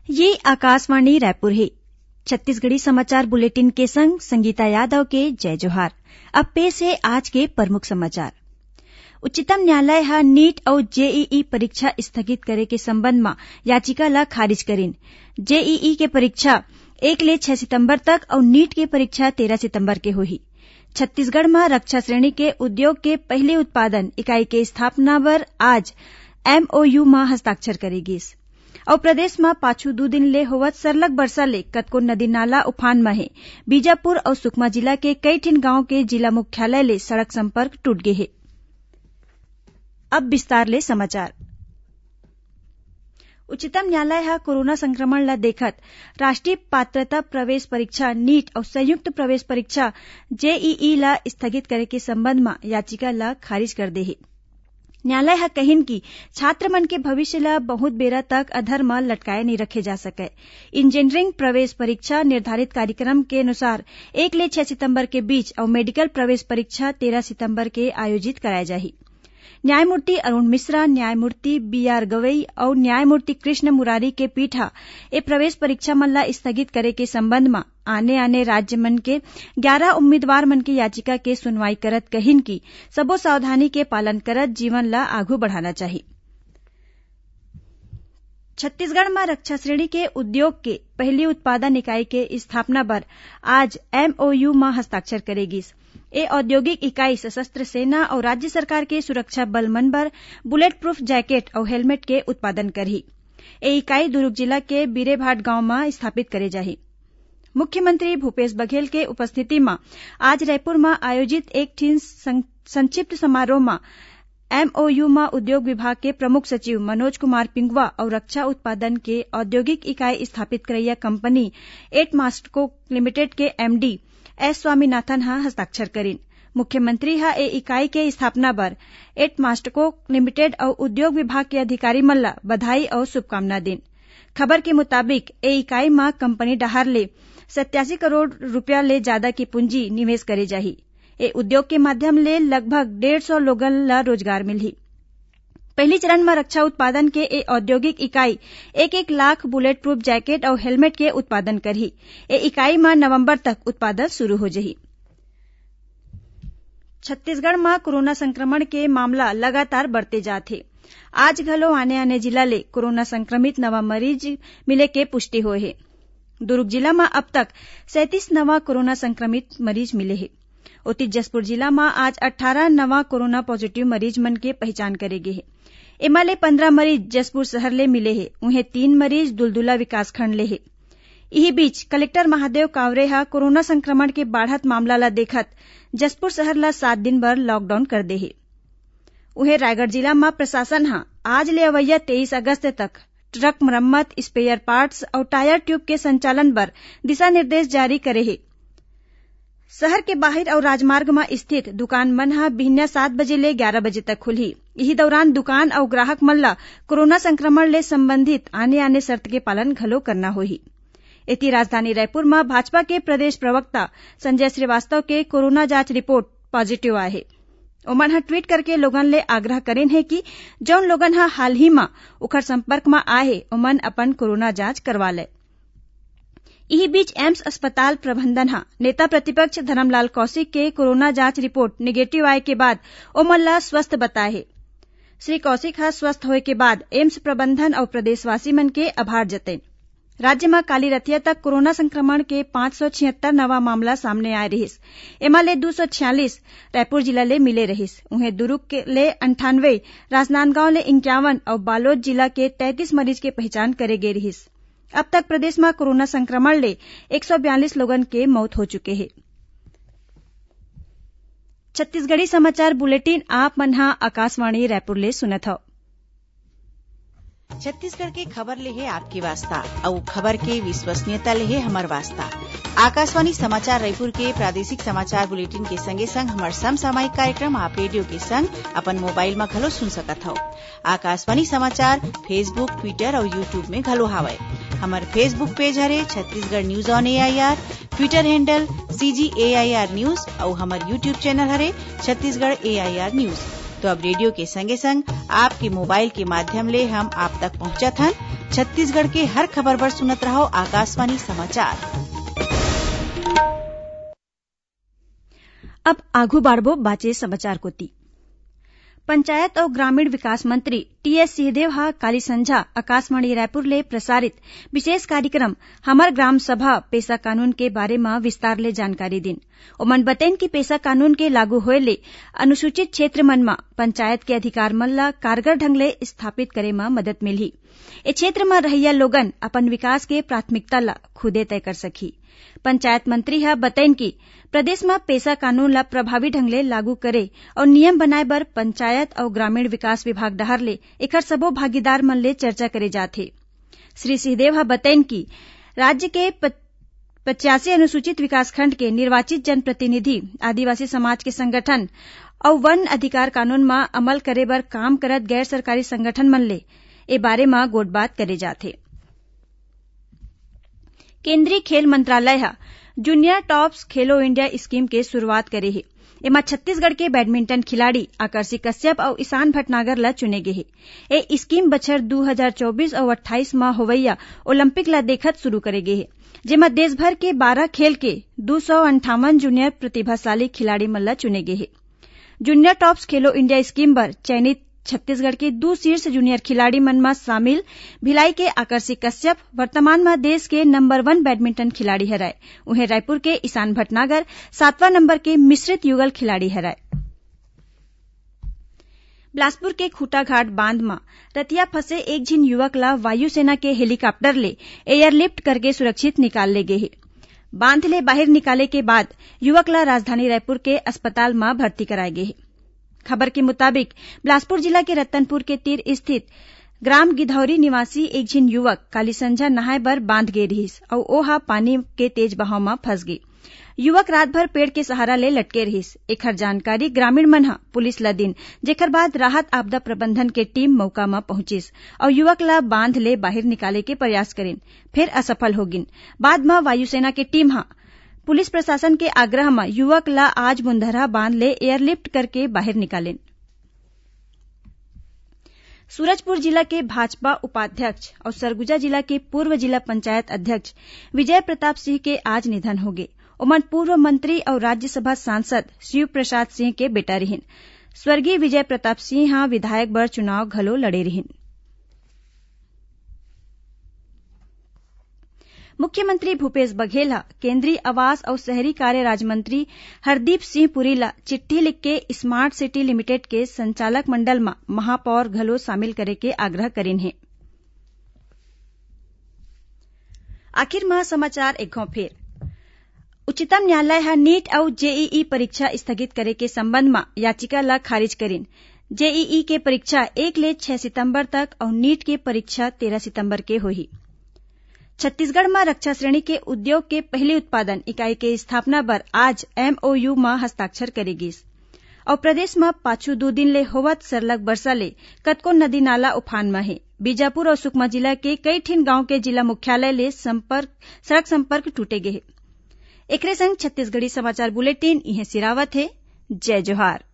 ये आकाशवाणी रायपुर है। छत्तीसगढ़ी समाचार बुलेटिन के संग संगीता यादव के जय जोहार। अब पेश है आज के प्रमुख समाचार। उच्चतम न्यायालय हा नीट और जेईई परीक्षा स्थगित करे के संबंध में याचिका ला खारिज करीन। जेईई के परीक्षा 1 ले 6 सितंबर तक और नीट की परीक्षा 13 सितंबर के होही। छत्तीसगढ़ में रक्षा श्रेणी के उद्योग के पहले उत्पादन इकाई के स्थापना पर आज MOU में हस्ताक्षर करेगीस। और प्रदेश में पाछू 2 दिन ले होवत सरलग बरसा ले कतको नदी नाला उफान में है। बीजापुर और सुकमा जिला के कई ठिन गांव के जिला मुख्यालय ले सड़क संपर्क टूट गए है। अब विस्तार ले समाचार। उच्चतम न्यायालय हा कोरोना संक्रमण ला देखत राष्ट्रीय पात्रता प्रवेश परीक्षा नीट और संयुक्त प्रवेश परीक्षा जेईई ला स्थगित करे के संबंध में याचिका ला खारिज कर दे है। न्यायालय हा कहिन कि छात्र मन के भविष्य ला बहुत बेरा तक अधर में लटकाए नहीं रखे जा सके। इंजीनियरिंग प्रवेश परीक्षा निर्धारित कार्यक्रम के अनुसार 1 ले 6 सितंबर के बीच और मेडिकल प्रवेश परीक्षा 13 सितंबर के आयोजित कराए जाही। न्यायमूर्ति अरुण मिश्रा, न्यायमूर्ति BR गवई और न्यायमूर्ति कृष्ण मुरारी के पीठ ए प्रवेश परीक्षा मन ला स्थगित करे के संबंध में आने राज्य मन के 11 उम्मीदवार मन की याचिका के सुनवाई करत कहिन कि सबो सावधानी के पालन करत जीवन ला आगू बढ़ाना चाहिए। छत्तीसगढ़ में रक्षा श्रेणी के उद्योग के पहली उत्पादन इकाई के स्थापना पर आज MOU में हस्ताक्षर करेगी। ए औद्योगिक इकाई सशस्त्र सेना और राज्य सरकार के सुरक्षा बल मन बर बुलेट प्रूफ जैकेट और हेलमेट के उत्पादन करही। ए इकाई दुर्ग जिला के बीरेभाट गांव में स्थापित करे जाही। मुख्यमंत्री भूपेश बघेल के उपस्थिति में आज रायपुर में आयोजित एक ठिन संक्षिप्त समारोह में MOU में उद्योग विभाग के प्रमुख सचिव मनोज कुमार पिंगुआ और रक्षा उत्पादन के औद्योगिक इकाई स्थापित करैया कंपनी एटमास्टको लिमिटेड के MD S स्वामीनाथन हा हस्ताक्षर करीन। मुख्यमंत्री हा ए इकाई के स्थापना पर एटमास्टको लिमिटेड और उद्योग विभाग के अधिकारी मन ला बधाई और शुभकामना दिन। खबर के मुताबिक ए इकाई में कंपनी डहार ले 87 करोड़ रुपया ले ज्यादा की पूंजी निवेश करे जाही। ए उद्योग के माध्यम ले लगभग 150 लोगन ला रोजगार मिलही। पहली चरण में रक्षा उत्पादन के ए औद्योगिक इकाई 1-1 लाख बुलेट प्रूफ जैकेट और हेलमेट के उत्पादन करही। ए इकाई में नवंबर तक उत्पादन शुरू हो जाही। छत्तीसगढ़ में कोरोना संक्रमण के मामला लगातार बढ़ते जाथे। आज घलो आने जिला ले कोरोना संक्रमित नवा मरीज मिले के पुष्टि होए है। दुर्ग जिला में अब तक 37 नवा कोरोना संक्रमित मरीज मिले है। ओती जसपुर जिला में आज 18 नवा कोरोना पॉजिटिव मरीज मन के पहचान करे गे है। एमा ले 15 मरीज जसपुर शहर ले मिले है। उन्हें 3 मरीज दुलदुला विकासखंड ले है। इही बीच कलेक्टर महादेव कावरे हा कोरोना संक्रमण के बढ़त मामला ला देखत जसपुर शहर ला 7 दिन भर लॉकडाउन कर दे है। उन्हें रायगढ़ जिला में प्रशासन हा आज ले अवैया 23 अगस्त तक ट्रक मरम्मत, स्पेयर पार्ट्स और टायर ट्यूब के संचालन पर दिशा निर्देश जारी करे है। शहर के बाहर और राजमार्ग में स्थित दुकान मन हा बिहनिया 7 बजे ले 11 बजे तक खुलही। इही दौरान दुकान और ग्राहक मन ला कोरोना संक्रमण ले संबंधित आने शर्त के पालन घलो करना होही। इति राजधानी रायपुर में भाजपा के प्रदेश प्रवक्ता संजय श्रीवास्तव के कोरोना जांच रिपोर्ट पॉजिटिव आए है। ओमन हा ट्वीट करके लोगन ले आग्रह करेन है कि जौन लोगन हा हाल ही में उखर संपर्क में आए है ओमन अपन कोरोना जांच करवा ले। इही बीच एम्स अस्पताल प्रबंधन हा नेता प्रतिपक्ष धरमलाल कौशिक के कोरोना जांच रिपोर्ट निगेटिव आए के बाद ओमन ला स्वस्थ बताए है। श्री कौशिक हा स्वस्थ होए के बाद एम्स प्रबंधन और प्रदेशवासी मन के आभार जतैन। राज्य में काली रतिया तक कोरोना संक्रमण के 576 नवा मामला सामने आए रहिस। एमा ले 246 रायपुर जिला ले मिले रहिस। उन्हें दुर्ग के ले 98, राजनांदगांव ले 51 और बालोद जिला के 33 मरीज के पहचान करे गए रहिस। अब तक प्रदेश में कोरोना संक्रमण ले 142 लोगन के मौत हो चुके हैं। छत्तीसगढ़ी समाचार बुलेटिन आप मन हा आकाशवाणी रायपुर ले सुनत हव। छत्तीसगढ़ के खबर ले है आपकी वास्ता और खबर के विश्वसनीयता ले है हमार वास्ता। आकाशवाणी समाचार रायपुर के प्रादेशिक समाचार बुलेटिन के संगे संग हमार समसामयिक कार्यक्रम आप रेडियो के संग अपन मोबाइल में घलो सुन सकत हव। आकाशवाणी समाचार फेसबुक, ट्विटर और यूट्यूब में घलो हावय। हमार फेसबुक पेज हरे Chhattisgarh news on AIR, Twitter handle CGAIR news और हमार यूट्यूब चैनल हरे छत्तीसगढ़ AIR न्यूज। तो अब रेडियो के संगे संग आपके मोबाइल के माध्यम ले हम आप तक पहुंचत हन। छत्तीसगढ़ के हर खबर पर सुनत रहो आकाशवाणी समाचार। अब आघु बाढ़बो बाचे समाचार कोती। पंचायत और ग्रामीण विकास मंत्री टीएस सिंहदेव हा काली संझा आकाशवाणी रायपुर ले प्रसारित विशेष कार्यक्रम हमर ग्राम सभा पेसा कानून के बारे में विस्तार ले जानकारी दिन। ओमन बतेन कि पेसा कानून के लागू होए ले अनुसूचित क्षेत्र मन में पंचायत के अधिकार मन ला कारगर ढंग ले स्थापित करे में मदद मिलही। ए क्षेत्र में रहिया लोगन अपन विकास के प्राथमिकता ला खुदे तय कर सकी। पंचायत मंत्री हा बतैन कि प्रदेश में पेसा कानून ला प्रभावी ढंग ले लागू करे और नियम बनाए बर पंचायत और ग्रामीण विकास विभाग डहर ले एकर सबो भागीदार मन ले चर्चा करे जाथे। श्री सिंहदेव हा बतैन कि राज्य के 85 अनुसूचित विकासखंड के निर्वाचित जनप्रतिनिधि आदिवासी समाज के संगठन और वन अधिकार कानून में अमल करे बर काम करत गैर सरकारी संगठन मन ले ए बारे में गोटबात करे जाथे। केंद्रीय खेल मंत्रालय हा जूनियर टॉप्स खेलो इंडिया स्कीम के शुरुआत करे हे। एमा छत्तीसगढ़ के बैडमिंटन खिलाड़ी आकर्षि कश्यप और ईशान भटनागर ला चुने गे हे। ए स्कीम बछर 2024 और 28 में होवैया ओलंपिक ला देखत शुरू करे गे हे, जेमा देश भर के 12 खेल के 258 जूनियर प्रतिभाशाली खिलाड़ी मन ला चुने गे हे। जूनियर टॉप्स खेलो इंडिया स्कीम बर चयनित छत्तीसगढ़ के 2 शीर्ष जूनियर खिलाड़ी मन में शामिल भिलाई के आकर्षि कश्यप वर्तमान में देश के नंबर 1 बैडमिंटन खिलाड़ी हराय। उन्हें रायपुर के ईशान भटनागर 7वां नंबर के मिश्रित युगल खिलाड़ी हराय। बिलासपुर के खूटाघाट बांध में रतिया फंसे एक झिन युवक ला वायुसेना के हेलीकॉप्टर ले एयरलिफ्ट करके सुरक्षित निकाल ले गे हे। बांध ले बाहर निकाले के बाद युवक ला राजधानी रायपुर के अस्पताल में भर्ती कराए गे हे। खबर के मुताबिक बिलासपुर जिला के रतनपुर के तीर स्थित ग्राम गिधौरी निवासी एक झिन युवक काली संझा नहाय बर बांध गे रहिस और ओहा पानी के तेज बहाव में फंस गे। युवक रात भर पेड़ के सहारा ले लटके रहिस। एकर जानकारी ग्रामीण मन हा पुलिस ला दिन, जेकर बाद राहत आपदा प्रबंधन के टीम मौका में पहुंचिस और युवक ला बांध ले बाहर निकाले के प्रयास करेन, फिर असफल हो गिन। बाद में वायुसेना के टीम हा पुलिस प्रशासन के आग्रह में युवक ला आज मुंदरहा बांध ले एयरलिफ्ट करके बाहर निकालेन। सूरजपुर जिला के भाजपा उपाध्यक्ष और सरगुजा जिला के पूर्व जिला पंचायत अध्यक्ष विजय प्रताप सिंह के आज निधन हो गए। ओमन पूर्व मंत्री और राज्यसभा सांसद शिव प्रसाद सिंह के बेटा रहिन। स्वर्गीय विजय प्रताप सिंह हा विधायक बर चुनाव घलो लड़े रहिन। मुख्यमंत्री भूपेश बघेल केंद्रीय आवास और शहरी कार्य राज्य मंत्री हरदीप सिंह पुरी ला चिट्ठी लिख के स्मार्ट सिटी लिमिटेड के संचालक मंडल में महापौर घलो शामिल करे के आग्रह करीन है। आखिर में समाचार एक फिर उच्चतम न्यायालय हा नीट और जेईई परीक्षा स्थगित करे के संबंध में याचिका ला खारिज करीन। जेईई के परीक्षा 1 ले 6 सितंबर तक और नीट के परीक्षा 13 सितंबर के होही। छत्तीसगढ़ में रक्षा श्रेणी के उद्योग के पहली उत्पादन इकाई के स्थापना पर आज एमओयू में हस्ताक्षर करेगिस और प्रदेश में पाछू 2 दिन ले होवत सरलग बरसा ले कतको नदी नाला उफान में है। बीजापुर और सुकमा जिला के कई ठिन गांव के जिला मुख्यालय ले सड़क संपर्क टूटे गे। एकरे संग छत्तीसगढ़ी समाचार बुलेटिन इहे सिरावत है। जय जोहार।